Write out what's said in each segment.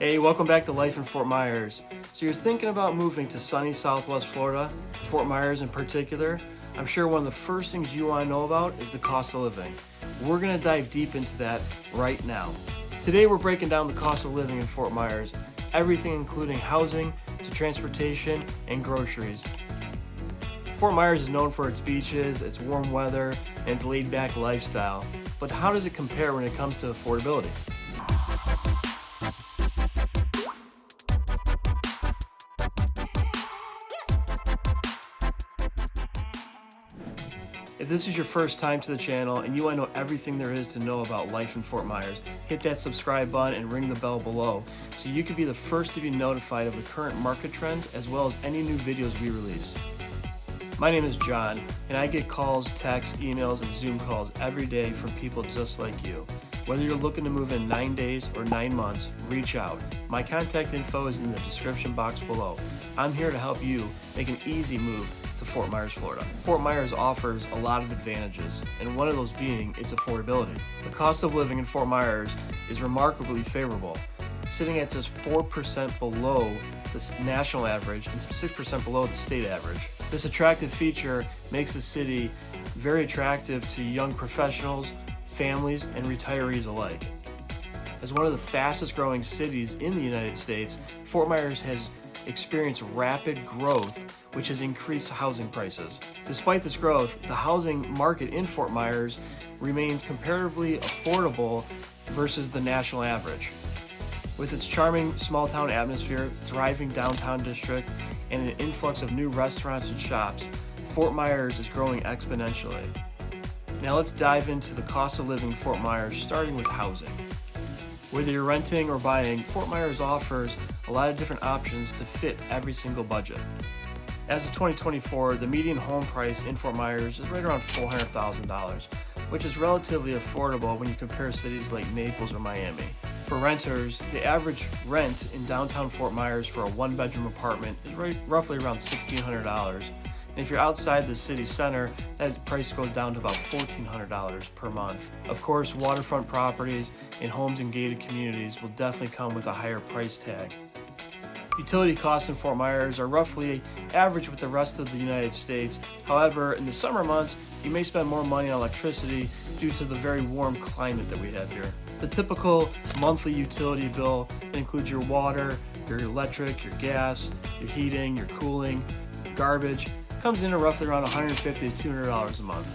Hey, welcome back to Life in Fort Myers. So you're thinking about moving to sunny Southwest Florida, Fort Myers in particular? I'm sure one of the first things you want to know about is the cost of living. We're going to dive deep into that right now. Today we're breaking down the cost of living in Fort Myers, everything including housing to transportation and groceries. Fort Myers is known for its beaches, its warm weather, and its laid-back lifestyle. But how does it compare when it comes to affordability? If this is your first time to the channel and you want to know everything there is to know about life in Fort Myers, hit that subscribe button and ring the bell below so you can be the first to be notified of the current market trends as well as any new videos we release. My name is John, and I get calls, texts, emails, and Zoom calls every day from people just like you. Whether you're looking to move in 9 days or 9 months, reach out. My contact info is in the description box below. I'm here to help you make an easy move to Fort Myers, Florida. Fort Myers offers a lot of advantages, and one of those being its affordability. The cost of living in Fort Myers is remarkably favorable, sitting at just 4% below the national average and 6% below the state average. This attractive feature makes the city very attractive to young professionals, families, and retirees alike. As one of the fastest growing cities in the United States, Fort Myers has experienced rapid growth, which has increased housing prices. Despite this growth, the housing market in Fort Myers remains comparatively affordable versus the national average. With its charming small town atmosphere, thriving downtown district, and an influx of new restaurants and shops, Fort Myers is growing exponentially. Now let's dive into the cost of living in Fort Myers, starting with housing. Whether you're renting or buying, Fort Myers offers a lot of different options to fit every single budget. As of 2024, the median home price in Fort Myers is right around $400,000, which is relatively affordable when you compare cities like Naples or Miami. For renters, the average rent in downtown Fort Myers for a one-bedroom apartment is roughly around $1,600. And if you're outside the city center, that price goes down to about $1,400 per month. Of course, waterfront properties and homes in gated communities will definitely come with a higher price tag. Utility costs in Fort Myers are roughly average with the rest of the United States. However, in the summer months, you may spend more money on electricity due to the very warm climate that we have here. The typical monthly utility bill includes your water, your electric, your gas, your heating, your cooling, garbage, comes in at roughly around $150 to $200 a month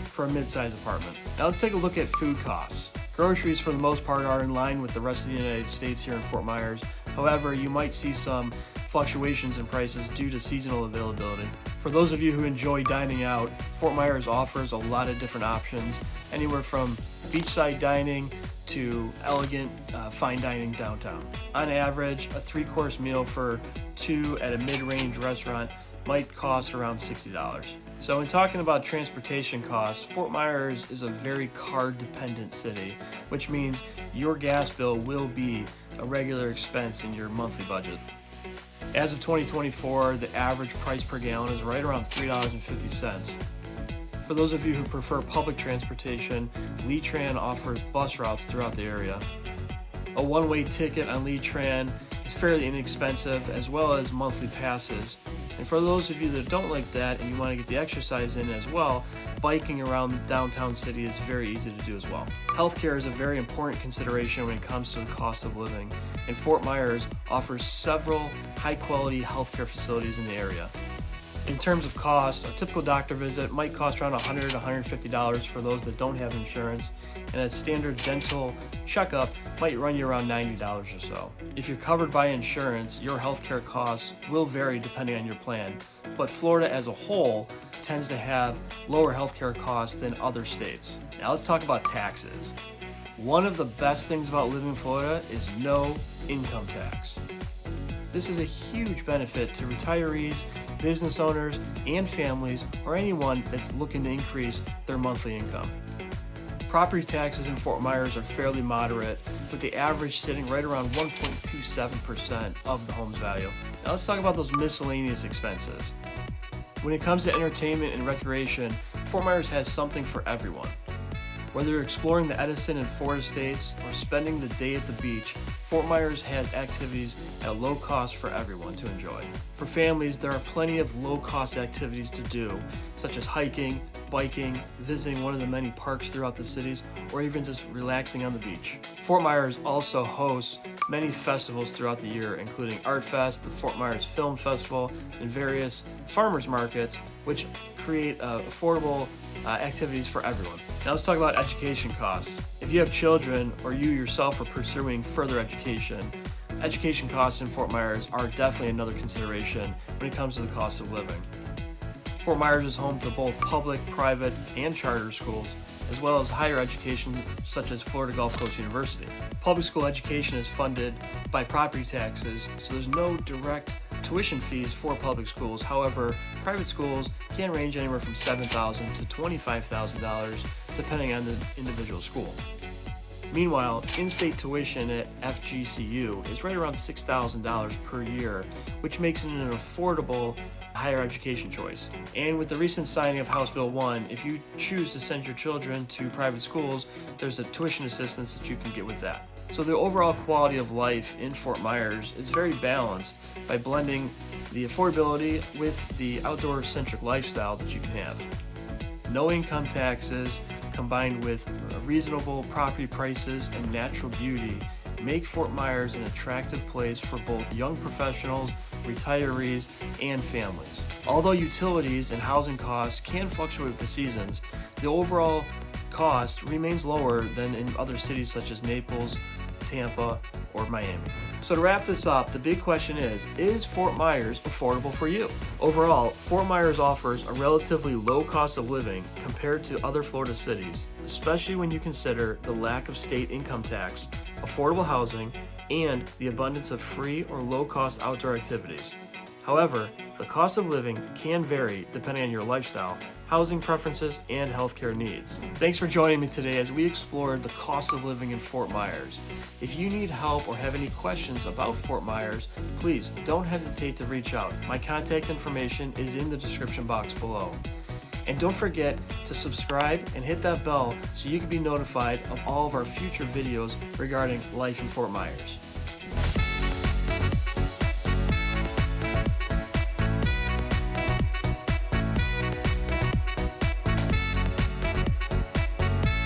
for a mid-sized apartment. Now let's take a look at food costs. Groceries for the most part are in line with the rest of the United States here in Fort Myers. However, you might see some fluctuations in prices due to seasonal availability. For those of you who enjoy dining out, Fort Myers offers a lot of different options, anywhere from beachside dining to elegant fine dining downtown. On average, a 3-course meal for 2 at a mid-range restaurant might cost around $60. So when talking about transportation costs, Fort Myers is a very car-dependent city, which means your gas bill will be a regular expense in your monthly budget. As of 2024, the average price per gallon is right around $3.50. For those of you who prefer public transportation, Lee-Tran offers bus routes throughout the area. A one-way ticket on Lee-Tran is fairly inexpensive, as well as monthly passes. And for those of you that don't like that and you want to get the exercise in as well, biking around the downtown city is very easy to do as well. Healthcare is a very important consideration when it comes to the cost of living, and Fort Myers offers several high-quality healthcare facilities in the area. In terms of cost, a typical doctor visit might cost around $100 to $150 for those that don't have insurance, and a standard dental checkup might run you around $90 or so. If you're covered by insurance, your healthcare costs will vary depending on your plan, but Florida as a whole tends to have lower healthcare costs than other states. Now let's talk about taxes. One of the best things about living in Florida is no income tax. This is a huge benefit to retirees, business owners, and families, or anyone that's looking to increase their monthly income. Property taxes in Fort Myers are fairly moderate, with the average sitting right around 1.27% of the home's value. Now let's talk about those miscellaneous expenses. When it comes to entertainment and recreation, Fort Myers has something for everyone. Whether you're exploring the Edison and Ford estates or spending the day at the beach, Fort Myers has activities at low cost for everyone to enjoy. For families, there are plenty of low-cost activities to do, such as hiking, biking, visiting one of the many parks throughout the cities, or even just relaxing on the beach. Fort Myers also hosts many festivals throughout the year, including Art Fest, the Fort Myers Film Festival, and various farmers markets, which create affordable activities for everyone. Now let's talk about education costs. If you have children or you yourself are pursuing further education costs in Fort Myers are definitely another consideration when it comes to the cost of living. Fort Myers is home to both public, private, and charter schools, as well as higher education such as Florida Gulf Coast University. Public school education is funded by property taxes, so there's no direct tuition fees for public schools. However, private schools can range anywhere from $7,000 to $25,000 depending on the individual school. Meanwhile, in-state tuition at FGCU is right around $6,000 per year, which makes it an affordable higher education choice. And with the recent signing of House Bill 1, if you choose to send your children to private schools, there's a tuition assistance that you can get with that. So the overall quality of life in Fort Myers is very balanced by blending the affordability with the outdoor-centric lifestyle that you can have. No income taxes, combined with reasonable property prices and natural beauty, make Fort Myers an attractive place for both young professionals, retirees, and families. Although utilities and housing costs can fluctuate with the seasons, the overall cost remains lower than in other cities such as Naples, Tampa, or Miami. So to wrap this up, the big question is Fort Myers affordable for you? Overall, Fort Myers offers a relatively low cost of living compared to other Florida cities, especially when you consider the lack of state income tax, affordable housing, and the abundance of free or low-cost outdoor activities. However, the cost of living can vary depending on your lifestyle, housing preferences, and healthcare needs. Thanks for joining me today as we explored the cost of living in Fort Myers. If you need help or have any questions about Fort Myers, please don't hesitate to reach out. My contact information is in the description box below. And don't forget to subscribe and hit that bell so you can be notified of all of our future videos regarding life in Fort Myers.